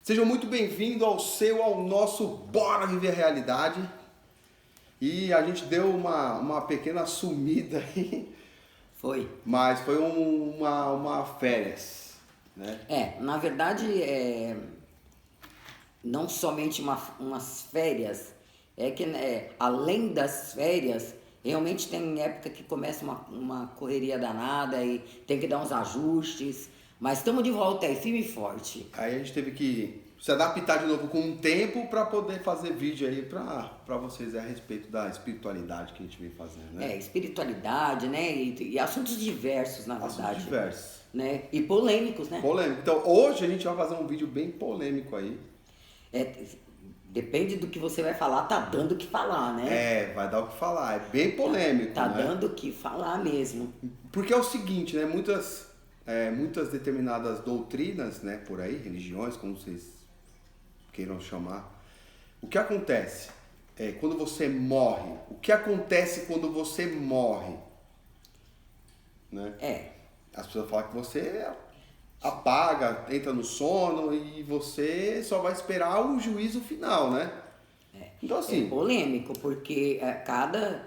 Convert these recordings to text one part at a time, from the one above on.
Sejam muito bem-vindos ao nosso Bora Viver a Realidade. E a gente deu uma pequena sumida aí. Foi. Mas foi uma férias, né? Na verdade, não somente umas férias, além das férias, realmente tem época que começa uma correria danada e tem que dar uns ajustes, mas estamos de volta aí, firme e forte. Aí a gente teve que se adaptar de novo com um tempo para poder fazer vídeo aí para vocês a respeito da espiritualidade que a gente vem fazendo, né? Espiritualidade, né? E assuntos diversos, na verdade. Assuntos diversos. Né? E polêmicos, né? Polêmico. Então hoje a gente vai fazer um vídeo bem polêmico aí. Depende do que você vai falar, tá dando o que falar, né? Vai dar o que falar. É bem polêmico, Tá né? dando o que falar mesmo. Porque é o seguinte, né? Muitas determinadas doutrinas, né? Por aí, religiões, como vocês queiram chamar. O que acontece quando você morre? O que acontece quando você morre? Né? As pessoas falam que você apaga, entra no sono e você só vai esperar o juízo final, né? Então, assim, É polêmico, porque cada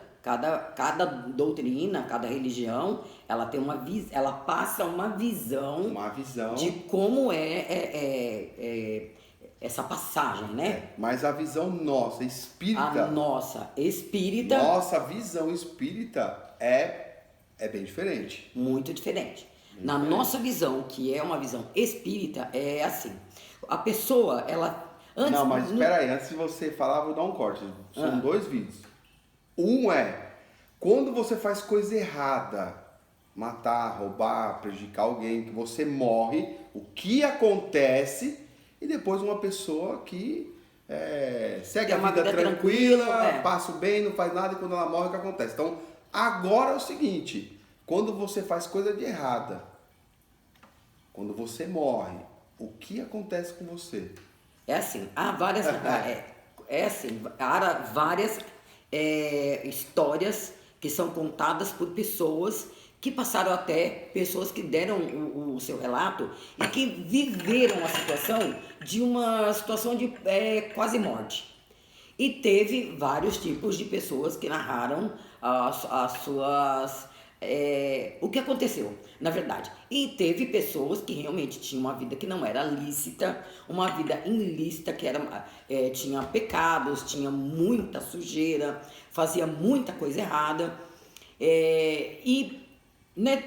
doutrina, cada religião, ela tem ela passa uma visão de como essa passagem, né? Mas a visão nossa, espírita... Nossa visão espírita é bem diferente. Muito diferente. Na nossa visão, que é uma visão espírita, é assim. A pessoa, ela... Não, mas espera aí, antes de você falar, vou dar um corte. São dois vídeos. Um é quando você faz coisa errada, matar, roubar, prejudicar alguém, que você morre, o que acontece, e depois uma pessoa que segue a vida tranquila, passa bem, não faz nada, e quando ela morre, o que acontece? Então, agora é o seguinte, quando você faz coisa de errada, quando você morre, o que acontece com você? Há várias, há várias histórias que são contadas por pessoas que passaram até, pessoas que deram o seu relato e que viveram a situação de uma situação de quase morte. E teve vários tipos de pessoas que narraram as suas... o que aconteceu, na verdade. E teve pessoas que realmente tinham uma vida que não era lícita, uma vida ilícita, que tinha pecados, tinha muita sujeira, fazia muita coisa errada,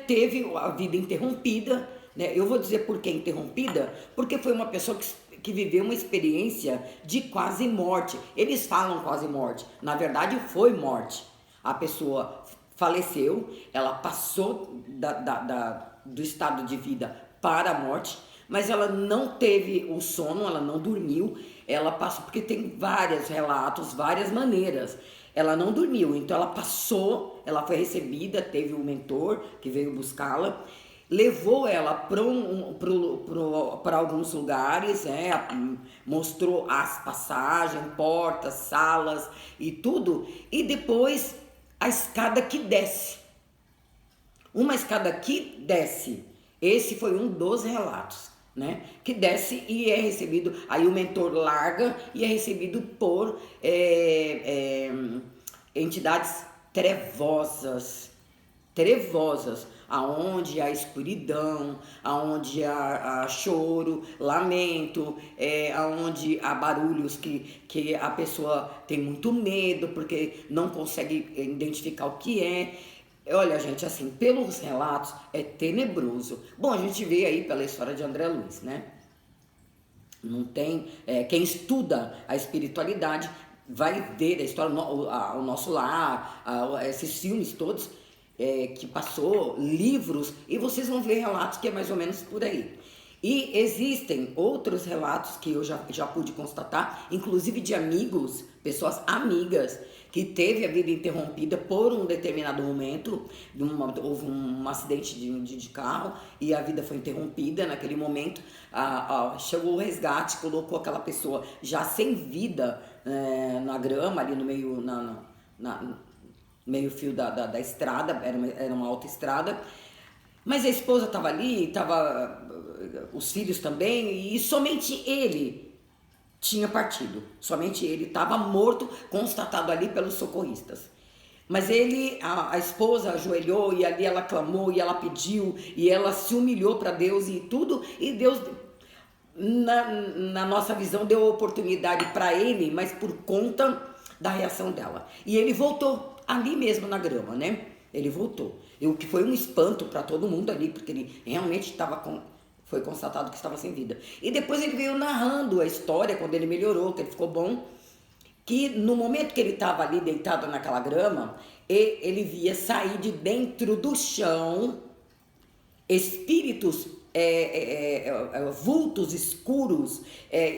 teve a vida interrompida, né? Eu vou dizer por que interrompida, porque foi uma pessoa que viveu uma experiência de quase morte. Eles falam quase morte, na verdade foi morte. A pessoa faleceu, ela passou do estado de vida para a morte, mas ela não teve o sono, ela não dormiu, ela passou, porque tem vários relatos, várias maneiras. Ela não dormiu, então ela passou, ela foi recebida, teve um mentor que veio buscá-la, levou ela para alguns lugares, mostrou as passagens, portas, salas e tudo, e depois a escada que desce. Uma escada que desce. Esse foi um dos relatos, né? Que desce e é recebido, aí o mentor larga e é recebido por entidades trevosas, aonde há escuridão, aonde há choro, lamento, aonde há barulhos que a pessoa tem muito medo porque não consegue identificar o que é. Olha, gente, assim, pelos relatos é tenebroso. Bom, a gente vê aí pela história de André Luiz, né? Não tem... quem estuda a espiritualidade vai ver a história, o Nosso Lar, esses filmes todos, que passou, livros, e vocês vão ver relatos que é mais ou menos por aí. E existem outros relatos que eu já pude constatar, inclusive de amigos, pessoas amigas, que teve a vida interrompida por um determinado momento, houve um acidente de carro e a vida foi interrompida naquele momento, chegou o resgate, colocou aquela pessoa já sem vida na grama, ali no meio, meio fio da estrada, era uma autoestrada, mas a esposa estava ali, os filhos também, e somente ele tinha partido. Somente ele estava morto, constatado ali pelos socorristas. Mas a esposa ajoelhou e ali ela clamou e ela pediu e ela se humilhou para Deus e tudo. E Deus, na nossa visão, deu oportunidade para ele, mas por conta da reação dela. E ele voltou ali mesmo na grama, né? Ele voltou. E o que foi um espanto para todo mundo ali, porque ele realmente foi constatado que estava sem vida. E depois ele veio narrando a história, quando ele melhorou, que ele ficou bom, que no momento que ele estava ali deitado naquela grama, ele via sair de dentro do chão espíritos, vultos escuros,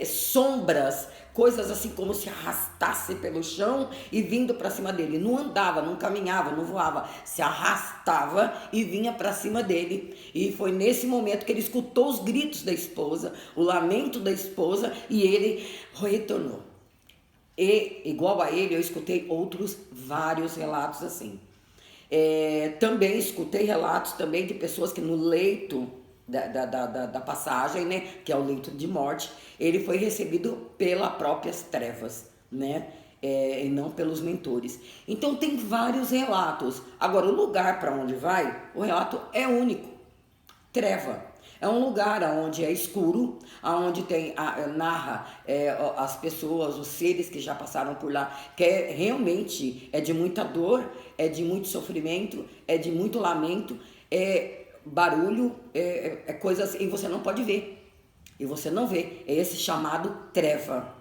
sombras, coisas assim como se arrastasse pelo chão e vindo para cima dele. Não andava, não caminhava, não voava, se arrastava e vinha para cima dele. E foi nesse momento que ele escutou os gritos da esposa, o lamento da esposa, e ele retornou. E igual a ele, eu escutei outros vários relatos assim. Também escutei relatos também de pessoas que no leito da passagem, né, que é o leito de morte, ele foi recebido pelas próprias trevas, né, e não pelos mentores. Então tem vários relatos. Agora, o lugar para onde vai, o relato é único. Treva. É um lugar onde é escuro, onde narra as pessoas, os seres que já passaram por lá, que realmente é de muita dor, é de muito sofrimento, é de muito lamento, é barulho, coisas, e você não pode ver, e você não vê, é esse chamado treva,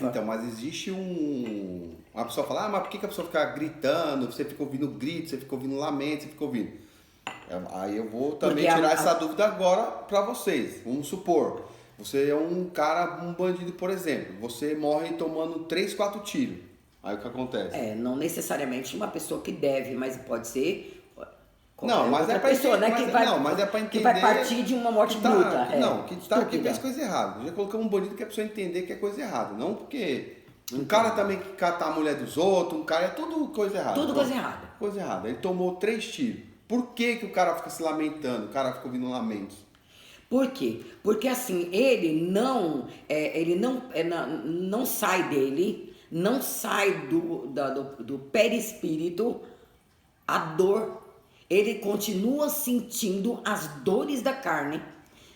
Então, mas existe uma pessoa fala, mas por que a pessoa fica gritando, você fica ouvindo grito, você fica ouvindo lamento, você fica ouvindo... Aí eu vou também tirar essa dúvida agora pra vocês. Vamos supor, você é um cara, um bandido, por exemplo, você morre tomando 3, 4 tiros. Aí o que acontece? Não necessariamente uma pessoa que deve, mas pode ser não, mas é pra pessoa, entender, né, mas é pra entender que vai partir de uma morte bruta. Que fez coisa errada. Já colocamos um bandido que a pessoa entender que é coisa errada. Não porque um cara também que cata a mulher dos outros, um cara é tudo coisa errada. Tudo coisa errada. Coisa errada. Ele tomou 3 tiros. Por que o cara fica se lamentando? O cara fica ouvindo lamentos? Por quê? Porque assim, ele não sai dele, não sai do perispírito a dor. Ele continua sentindo as dores da carne.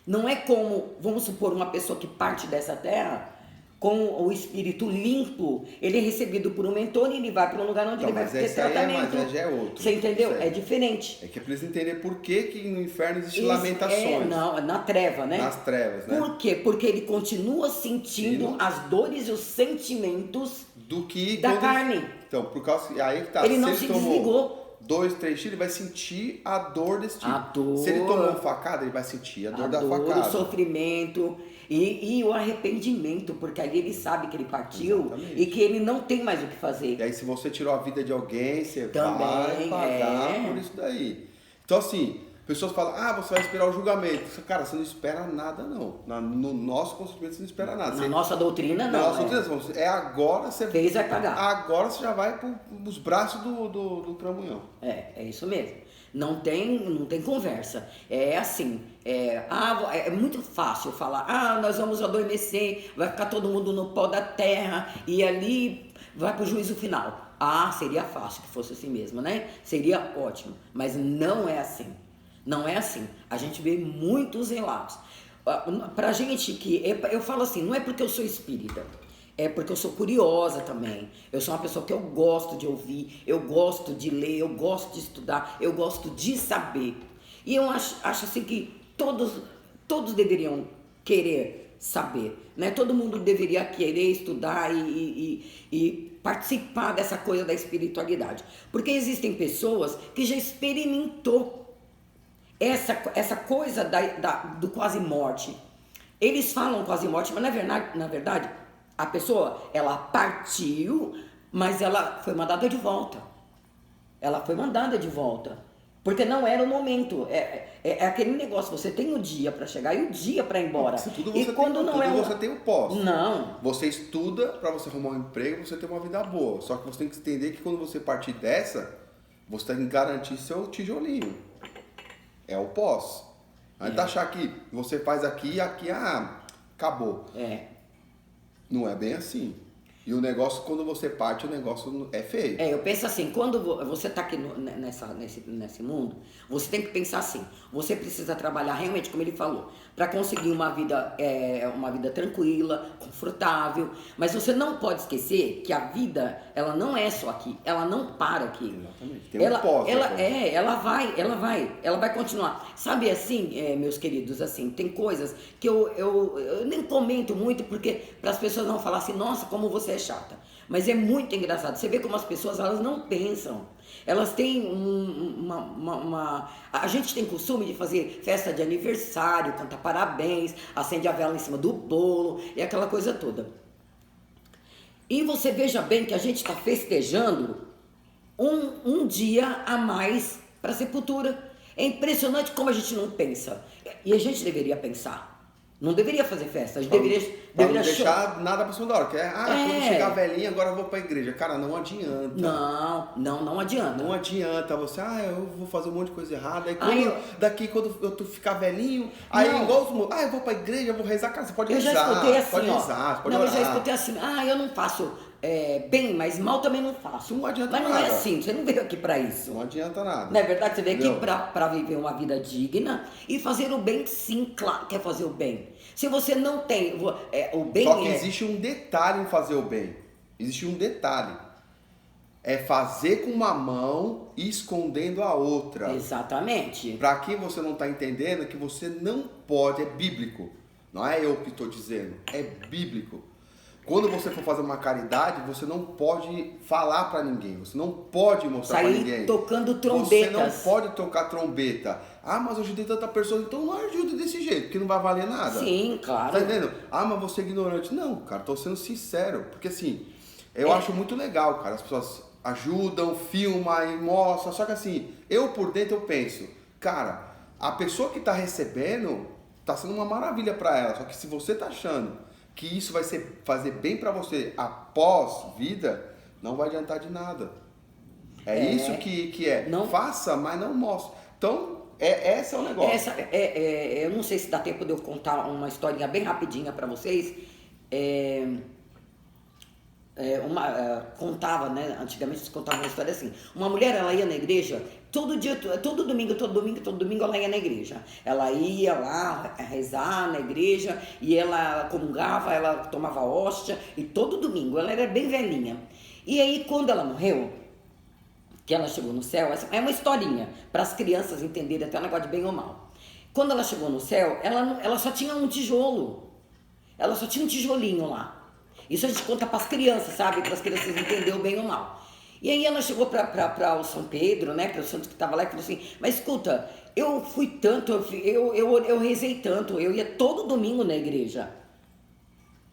Não é como, vamos supor, uma pessoa que parte dessa terra com o espírito limpo, ele é recebido por um mentor e ele vai para um lugar onde ele vai ter tratamento. Mas já é outro. Você entendeu? É diferente. É que é pra eles entenderem por que no inferno existe lamentações. Na treva, né? Nas trevas, né? Por quê? Porque ele continua sentindo as dores e os sentimentos da carne. Então, por causa... Aí que tá. Ele não se desligou. 2, 3 tiros, ele vai sentir a dor desse tiro. A dor. Se ele tomou uma facada, ele vai sentir a dor da facada. O sofrimento e o arrependimento, porque ali ele sabe que ele partiu. Exatamente. E que ele não tem mais o que fazer. E aí, se você tirou a vida de alguém, você também vai pagar por isso daí. Então, assim, pessoas falam, você vai esperar o julgamento. Cara, você não espera nada, não. No nosso conhecimento, você não espera nada. Na nossa doutrina, não. Na nossa doutrina, agora você... Fez, vai pagar. Agora você já vai pros braços do cramunhão. É isso mesmo. Não tem conversa. É assim, é muito fácil falar, nós vamos adormecer, vai ficar todo mundo no pó da terra e ali vai pro juízo final. Seria fácil que fosse assim mesmo, né? Seria ótimo. Mas não é assim. Não é assim. A gente vê muitos relatos. Pra gente que... Eu falo assim, não é porque eu sou espírita. É porque eu sou curiosa também. Eu sou uma pessoa que eu gosto de ouvir, eu gosto de ler, eu gosto de estudar, eu gosto de saber. E eu acho assim que todos deveriam querer saber, né? Todo mundo deveria querer estudar e participar dessa coisa da espiritualidade. Porque existem pessoas que já experimentou essa coisa do quase morte. Eles falam quase morte, mas na verdade a pessoa, ela partiu, mas ela foi mandada de volta. Ela foi mandada de volta. Porque não era o momento. É aquele negócio, você tem o dia para chegar e o dia para ir embora. Você tem o pós. Não. Você estuda para você arrumar um emprego, você ter uma vida boa. Só que você tem que entender que quando você partir dessa, você tem que garantir seu tijolinho. É o pós. Aí tá achar que você faz aqui e aqui, acabou. Não é bem assim. E o negócio, quando você parte, o negócio é feio. Eu penso assim, quando você está aqui nesse mundo, você tem que pensar assim, você precisa trabalhar realmente, como ele falou, para conseguir uma vida tranquila, confortável, mas você não pode esquecer que a vida, ela não é só aqui, ela não para aqui. Exatamente, tem um pós. Ela vai continuar. Sabe assim, meus queridos, assim, tem coisas que eu nem comento muito, porque para as pessoas não falarem assim, nossa, como você é chata. Mas é muito engraçado. Você vê como as pessoas, elas não pensam. Elas têm A gente tem costume de fazer festa de aniversário, cantar parabéns, acende a vela em cima do bolo e aquela coisa toda. E você veja bem que a gente está festejando um dia a mais para a sepultura. É impressionante como a gente não pensa. E a gente deveria pensar. Não deveria fazer festa, a gente deveria não deixar nada pra cima da hora. Quando chegar velhinha, agora eu vou pra igreja. Cara, não adianta. Não adianta. Não adianta você, eu vou fazer um monte de coisa errada. Aí quando eu ficar velhinho, igual os moços, eu vou pra igreja, eu vou rezar. Cara, você pode rezar. Eu já escutei assim, pode rezar, você pode orar. Eu já escutei assim, eu não faço bem, mas mal também não faço. Não adianta mas não nada. É assim, você não veio aqui pra isso. Não adianta nada. Não é verdade? Você veio aqui pra viver uma vida digna e fazer o bem, sim, claro que é fazer o bem. Se você não tem o bem... Só que existe um detalhe em fazer o bem. Existe um detalhe. É fazer com uma mão e escondendo a outra. Exatamente. Para quem você não está entendendo, que você não pode, é bíblico. Não é eu que estou dizendo, é bíblico. Quando você for fazer uma caridade, você não pode falar para ninguém, você não pode mostrar para ninguém. Tocando trombetas. Você não pode tocar trombeta. Mas eu ajudei tanta pessoa, então não ajuda desse jeito, porque não vai valer nada. Sim, claro. Tá entendendo? Mas você é ignorante. Não, cara, tô sendo sincero, porque assim, eu acho muito legal, cara, as pessoas ajudam, filmam e mostram, só que assim, eu por dentro eu penso, cara, a pessoa que tá recebendo, tá sendo uma maravilha para ela, só que se você tá achando que isso vai fazer bem para você após vida, não vai adiantar de nada. Isso que é. Não faça, mas não mostre. Então, esse é o negócio. Eu não sei se dá tempo de eu contar uma historinha bem rapidinha para vocês. Contava, né? Antigamente se contava uma história assim. Uma mulher, ela ia na igreja todo dia, todo domingo ela ia na igreja. Ela ia lá rezar na igreja e ela comungava, ela tomava hóstia e todo domingo, ela era bem velhinha. E aí quando ela morreu, que ela chegou no céu, essa é uma historinha para as crianças entenderem até o negócio de bem ou mal. Quando ela chegou no céu, ela só tinha um tijolo. Ela só tinha um tijolinho lá. Isso a gente conta para as crianças, sabe? Para as crianças entenderem o bem ou mal. E aí ela chegou para o São Pedro, né? Para o santo que estava lá e falou assim, mas escuta, eu fui tanto, eu rezei tanto, eu ia todo domingo na igreja.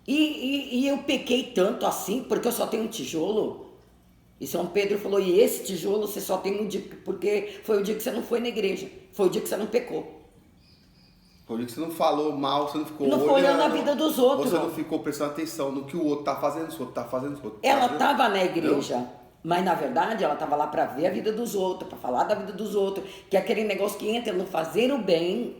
E eu pequei tanto assim, porque eu só tenho um tijolo. E São Pedro falou, e esse tijolo você só tem um dia, porque foi o dia que você não foi na igreja, foi o dia que você não pecou. Foi o dia que você não falou mal, você não ficou não olhando a vida dos outros. Você não ficou prestando atenção no que o outro tá fazendo, se o outro tá fazendo, se o outro tá Ela estava na igreja, mas na verdade ela estava lá para ver a vida dos outros, para falar da vida dos outros, que é aquele negócio que entra no fazer o bem,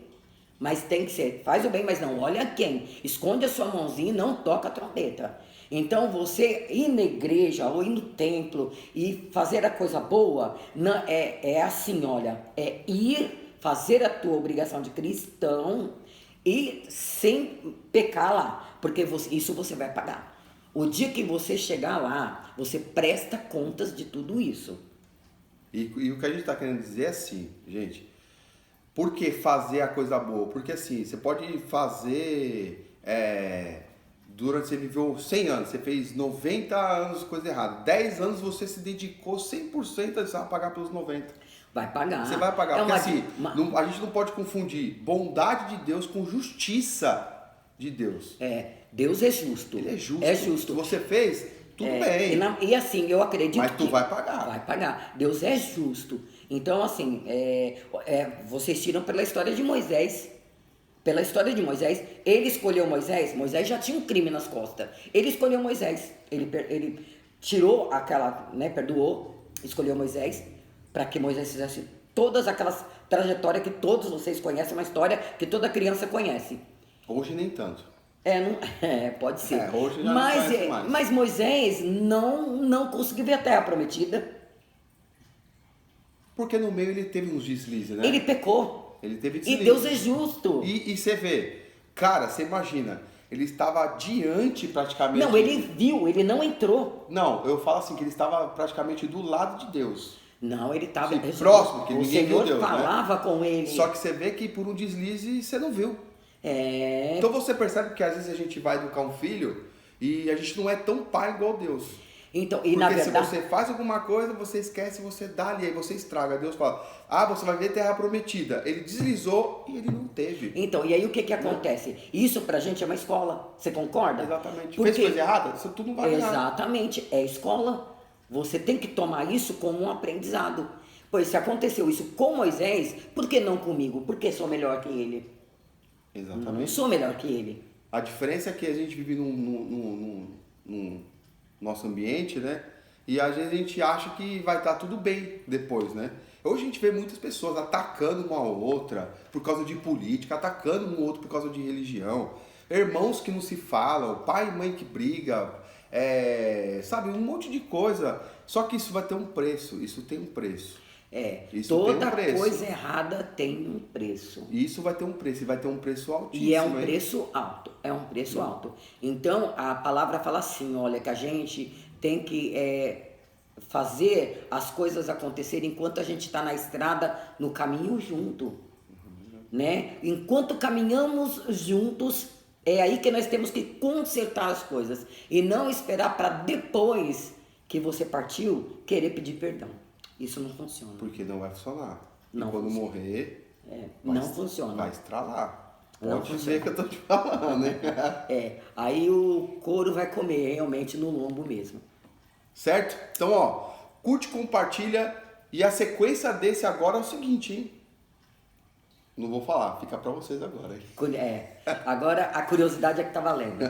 mas tem que ser, faz o bem, mas não olha quem, esconde a sua mãozinha e não toca a trombeta. Então você ir na igreja ou ir no templo e fazer a coisa boa, não, é assim, olha, é ir fazer a tua obrigação de cristão e sem pecar lá, porque isso você vai pagar. O dia que você chegar lá, você presta contas de tudo isso. E o que a gente está querendo dizer é assim, gente, por que fazer a coisa boa? Porque assim, você pode fazer, durante você viveu 100 anos, você fez 90 anos coisa errada, 10 anos você se dedicou 100% a pagar pelos 90. Vai pagar. Você vai pagar, porque assim, a gente não pode confundir bondade de Deus com justiça de Deus. Deus é justo. Ele é justo. É justo. Se você fez, tudo bem. E assim, eu acredito mas tu vai pagar. Vai pagar. Deus é justo. Então, assim, vocês tiram pela história de Moisés. Pela história de Moisés, ele escolheu Moisés. Moisés já tinha um crime nas costas. Ele escolheu Moisés. Ele tirou aquela, né, perdoou, escolheu Moisés, para que Moisés fizesse todas aquelas trajetória que todos vocês conhecem, uma história que toda criança conhece. Hoje nem tanto. Pode ser. Hoje já não conhece mais. Mas Moisés não conseguiu ver a terra prometida. Porque no meio ele teve uns deslizes, né? Ele pecou. Ele teve E deslizes. Deus é justo. E você vê, cara, você imagina, ele estava diante praticamente... Não, ele viu, ele não entrou. Não, eu falo assim, que ele estava praticamente do lado de Deus. Não, ele estava próximo, que o ninguém Senhor viu Deus, falava né? com ele. Só que você vê que por um deslize você não viu. Então você percebe que às vezes a gente vai educar um filho e a gente não é tão pai igual Deus. Então, Porque na verdade, se você faz alguma coisa, você esquece, você dá ali, aí você estraga. Deus fala, você vai ver terra prometida. Ele deslizou e ele não teve. então, e aí o que acontece? Isso pra gente é uma escola, você concorda? Exatamente. Porque... Fez coisa errada? Isso tudo não vai errado. Exatamente, é escola. Você tem que tomar isso como um aprendizado. Pois se aconteceu isso com Moisés, por que não comigo? Porque sou melhor que ele. Exatamente. Não sou melhor que ele. A diferença é que a gente vive num nosso ambiente, né? E às vezes a gente acha que vai estar tudo bem depois, né? Hoje a gente vê muitas pessoas atacando uma outra por causa de política, atacando um outro por causa de religião, irmãos que não se falam, pai e mãe que briga, sabe, um monte de coisa. Só que isso vai ter um preço, isso tem um preço. Isso Toda tem um preço. coisa errada tem um preço. E isso vai ter um preço, e vai ter um preço altíssimo. E é um preço alto, é um preço alto. Então, a palavra fala assim, olha, que a gente tem que fazer as coisas acontecerem enquanto a gente está na estrada, no caminho junto, né? Enquanto caminhamos juntos, é aí que nós temos que consertar as coisas e não esperar para depois que você partiu querer pedir perdão. Isso não funciona. Porque não vai funcionar. Não e quando funciona. morrer, não funciona. Vai estralar. Não Pode dizer que eu tô te falando, né? Aí o couro vai comer realmente no lombo mesmo. Certo? Então, curte, compartilha. E a sequência desse agora é o seguinte, hein? Não vou falar, fica pra vocês agora. Hein? Agora a curiosidade é que tá valendo.